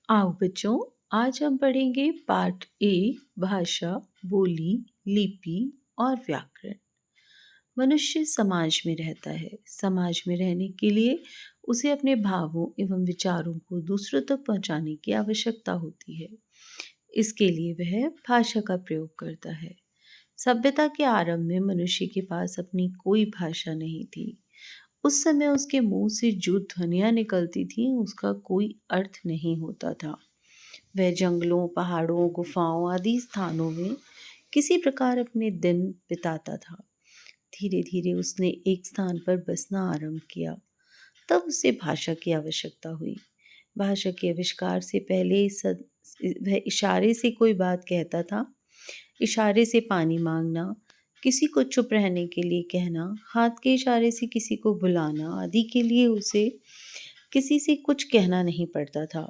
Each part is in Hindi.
आओ बच्चों, आज हम पढ़ेंगे पाठ 1 भाषा, बोली, लिपि और व्याकरण। मनुष्य समाज में रहता है। समाज में रहने के लिए उसे अपने भावों एवं विचारों को दूसरों तक पहुंचाने की आवश्यकता होती है। इसके लिए वह भाषा का प्रयोग करता है। सभ्यता के आरंभ में मनुष्य के पास अपनी कोई भाषा नहीं थी। उस समय उसके मुंह से जो ध्वनियां निकलती थीं, उसका कोई अर्थ नहीं होता था। वह जंगलों, पहाड़ों, गुफाओं आदि स्थानों में किसी प्रकार अपने दिन बिताता था। धीरे धीरे उसने एक स्थान पर बसना आरंभ किया। तब उसे भाषा की आवश्यकता हुई। भाषा के आविष्कार से पहले वह इशारे से कोई बात कहता था। इशारे से पानी मांगना, किसी को चुप रहने के लिए कहना, हाथ के इशारे से किसी को बुलाना आदि के लिए उसे किसी से कुछ कहना नहीं पड़ता था।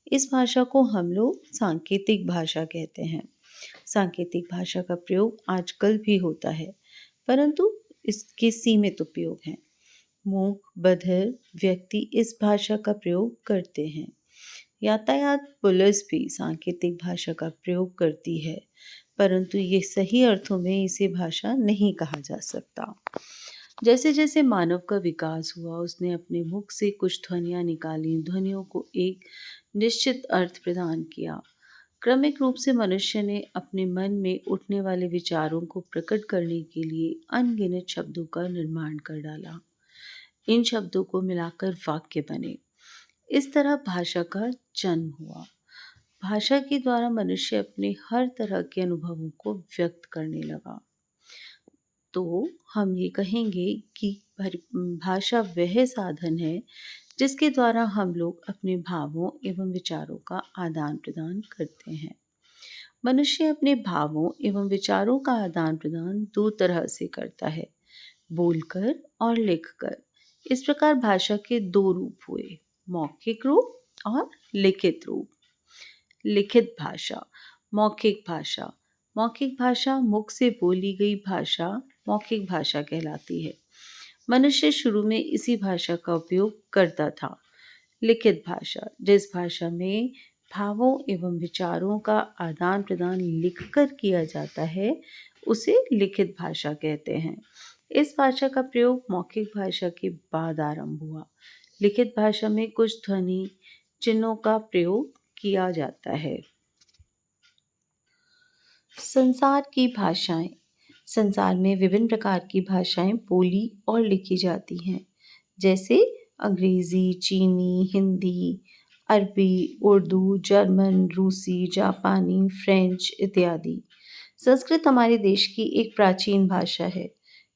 इस भाषा को हम लोग सांकेतिक भाषा कहते हैं। सांकेतिक भाषा का प्रयोग आजकल भी होता है, परंतु इसके सीमित उपयोग हैं। मूक, बधिर व्यक्ति इस भाषा का प्रयोग करते हैं। यातायात पुलिस भी सांकेतिक भाषा का प्रयोग करती है, परंतु ये सही अर्थों में इसे भाषा नहीं कहा जा सकता। जैसे जैसे मानव का विकास हुआ, उसने अपने मुख से कुछ ध्वनियां निकाली, ध्वनियों को एक निश्चित अर्थ प्रदान किया। क्रमिक रूप से मनुष्य ने अपने मन में उठने वाले विचारों को प्रकट करने के लिए अनगिनत शब्दों का निर्माण कर डाला। इन शब्दों को मिलाकर वाक्य बने। इस तरह भाषा का जन्म हुआ। भाषा के द्वारा मनुष्य अपने हर तरह के अनुभवों को व्यक्त करने लगा। तो हम ये कहेंगे कि भाषा वह साधन है जिसके द्वारा हम लोग अपने भावों एवं विचारों का आदान प्रदान करते हैं। मनुष्य अपने भावों एवं विचारों का आदान प्रदान दो तरह से करता है, बोलकर और लिखकर। इस प्रकार भाषा के दो रूप हुए, मौखिक रूप और लिखित रूप। लिखित भाषा, मौखिक भाषा। मौखिक भाषा मुख से बोली गई भाषा मौखिक भाषा कहलाती है। मनुष्य शुरू में इसी भाषा का उपयोग करता था। लिखित भाषा, जिस भाषा में भावों एवं विचारों का आदान प्रदान लिखकर किया जाता है, उसे लिखित भाषा कहते हैं। इस भाषा का प्रयोग मौखिक भाषा के बाद आरंभ हुआ। लिखित भाषा में कुछ ध्वनि चिन्हों का प्रयोग किया जाता है। संसार की भाषाएं। संसार में विभिन्न प्रकार की भाषाएं बोली और लिखी जाती हैं, जैसे अंग्रेजी, चीनी, हिंदी, अरबी, उर्दू, जर्मन, रूसी, जापानी, फ्रेंच इत्यादि। संस्कृत हमारे देश की एक प्राचीन भाषा है।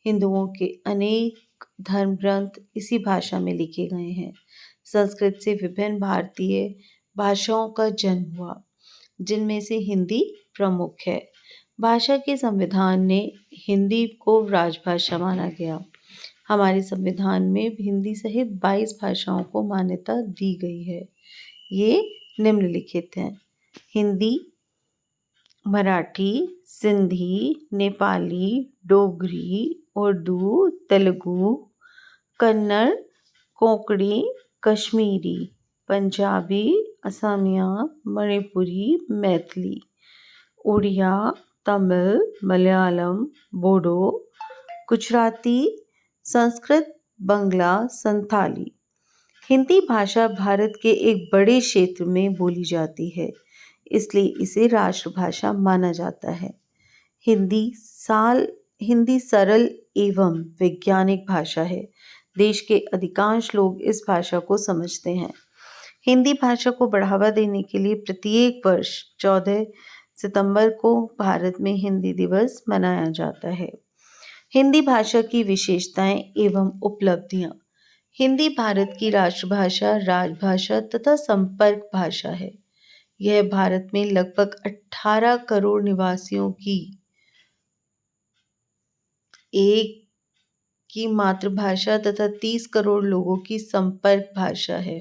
हिंदुओं के अनेक धर्म ग्रंथ इसी भाषा में लिखे गए हैं। संस्कृत से विभिन्न भारतीय भाषाओं का जन्म हुआ, जिनमें से हिंदी प्रमुख है। भाषा के संविधान ने हिंदी को राजभाषा माना गया। हमारे संविधान में हिंदी सहित 22 भाषाओं को मान्यता दी गई है। ये निम्नलिखित हैं: हिंदी, मराठी, सिंधी, नेपाली, डोगरी, उर्दू, तेलुगु, कन्नड़, कोंकणी, कश्मीरी, पंजाबी, असमिया, मणिपुरी, मैथिली, उड़िया, तमिल, मलयालम, बोडो, गुजराती, संस्कृत, बंगला, संथाली। हिंदी भाषा भारत के एक बड़े क्षेत्र में बोली जाती है, इसलिए इसे राष्ट्रभाषा माना जाता है। हिंदी सरल एवं वैज्ञानिक भाषा है। देश के अधिकांश लोग इस भाषा को समझते हैं। हिंदी भाषा को बढ़ावा देने के लिए प्रत्येक वर्ष 14 सितंबर को भारत में हिंदी दिवस मनाया जाता है। हिंदी भाषा की विशेषताएं एवं उपलब्धियां। हिंदी भारत की राष्ट्रभाषा, राजभाषा तथा संपर्क भाषा है। यह भारत में लगभग 18 करोड़ निवासियों की एक की मातृभाषा तथा 30 करोड़ लोगों की संपर्क भाषा है।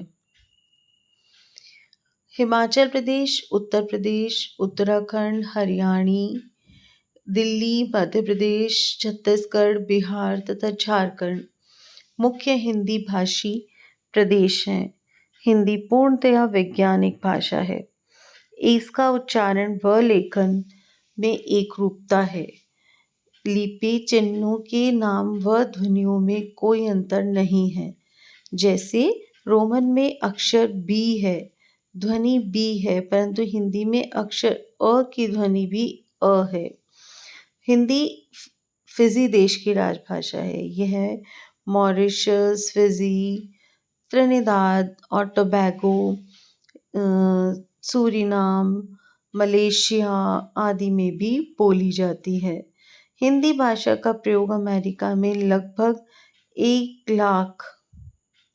हिमाचल प्रदेश, उत्तर प्रदेश, उत्तराखंड, हरियाणा, दिल्ली, मध्य प्रदेश, छत्तीसगढ़, बिहार तथा झारखंड मुख्य हिंदी भाषी प्रदेश हैं। हिंदी पूर्णतया वैज्ञानिक भाषा है। इसका उच्चारण व लेखन में एकरूपता है। लिपि चिन्हों के नाम व ध्वनियों में कोई अंतर नहीं है। जैसे रोमन में अक्षर बी है, ध्वनि बी है, परंतु हिंदी में अक्षर अ की ध्वनि भी अ है। हिंदी फिजी देश की राजभाषा है। यह मॉरिशस, फिजी, त्रिनिदाद और टोबैगो, सूरीनाम, मलेशिया आदि में भी बोली जाती है। हिंदी भाषा का प्रयोग अमेरिका में लगभग 1 लाख,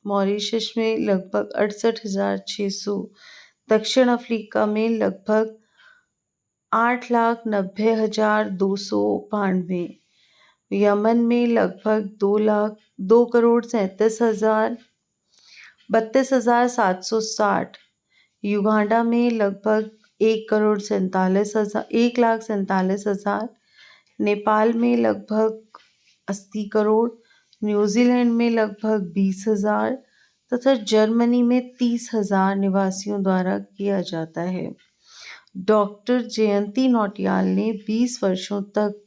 मॉरिशस में लगभग 68,600, दक्षिण अफ्रीका में लगभग 8,90,292, यमन में लगभग 2,32,760, युगांडा में लगभग 1,47,000, नेपाल में लगभग 80 करोड़, न्यूजीलैंड में लगभग 20,000 तथा जर्मनी में 30,000 निवासियों द्वारा किया जाता है। डॉक्टर जयंती नौटियाल ने 20 वर्षों तक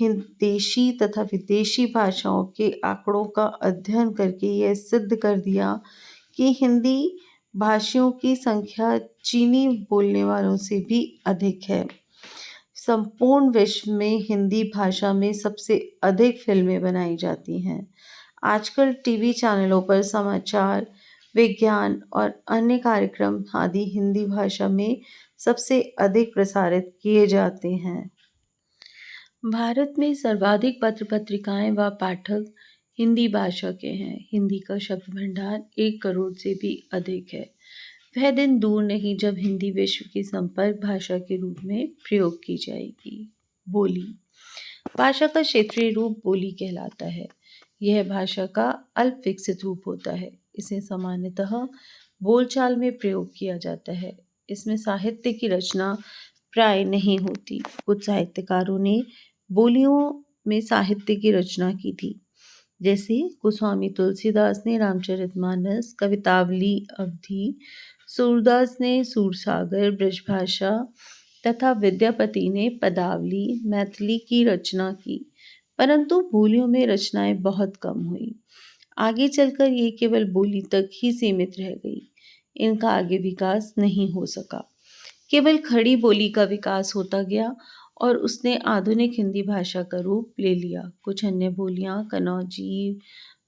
देशी तथा विदेशी भाषाओं के आंकड़ों का अध्ययन करके यह सिद्ध कर दिया कि हिंदी भाषियों की संख्या चीनी बोलने वालों से भी अधिक है। संपूर्ण विश्व में हिंदी भाषा में सबसे अधिक फिल्में बनाई जाती हैं। आजकल टीवी चैनलों पर समाचार, विज्ञान और अन्य कार्यक्रम आदि हिंदी भाषा में सबसे अधिक प्रसारित किए जाते हैं। भारत में सर्वाधिक पत्र पत्रिकाएं व पाठक हिंदी भाषा के हैं। हिंदी का शब्द भंडार 1 करोड़ से भी अधिक है। वह दिन दूर नहीं जब हिंदी विश्व की संपर्क भाषा के रूप में प्रयोग की जाएगी। बोली भाषा का क्षेत्रीय रूप बोली कहलाता है। यह भाषा का अल्प विकसित रूप होता है। इसे सामान्यतः बोलचाल में प्रयोग किया जाता है। इसमें साहित्य की रचना प्राय नहीं होती। कुछ साहित्यकारों ने बोलियों में साहित्य की रचना की थी। जैसे गोस्वामी तुलसीदास ने रामचरितमानस, कवितावली अवधि, सूरदास ने सूरसागर ब्रजभाषा तथा विद्यापति ने पदावली मैथिली की रचना की, परंतु बोलियों में रचनाएं बहुत कम हुई। आगे चलकर ये केवल बोली तक ही सीमित रह गई। इनका आगे विकास नहीं हो सका। केवल खड़ी बोली का विकास होता गया और उसने आधुनिक हिंदी भाषा का रूप ले लिया। कुछ अन्य बोलियां कन्नौजी,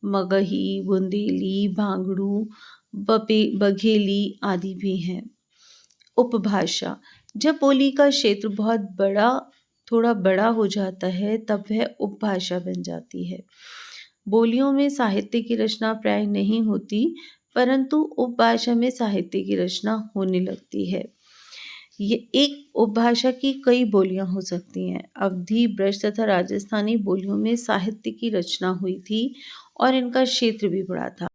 मगही, बुंदेली, भांगड़ू, बघेली आदि भी हैं। उपभाषा जब बोली का क्षेत्र थोड़ा बड़ा हो जाता है तब वह उपभाषा बन जाती है। बोलियों में साहित्य की रचना प्राय नहीं होती, परंतु उपभाषा में साहित्य की रचना होने लगती है। ये एक उपभाषा की कई बोलियां हो सकती हैं। अवधी, ब्रज तथा राजस्थानी बोलियों में साहित्य की रचना हुई थी और इनका क्षेत्र भी बड़ा था।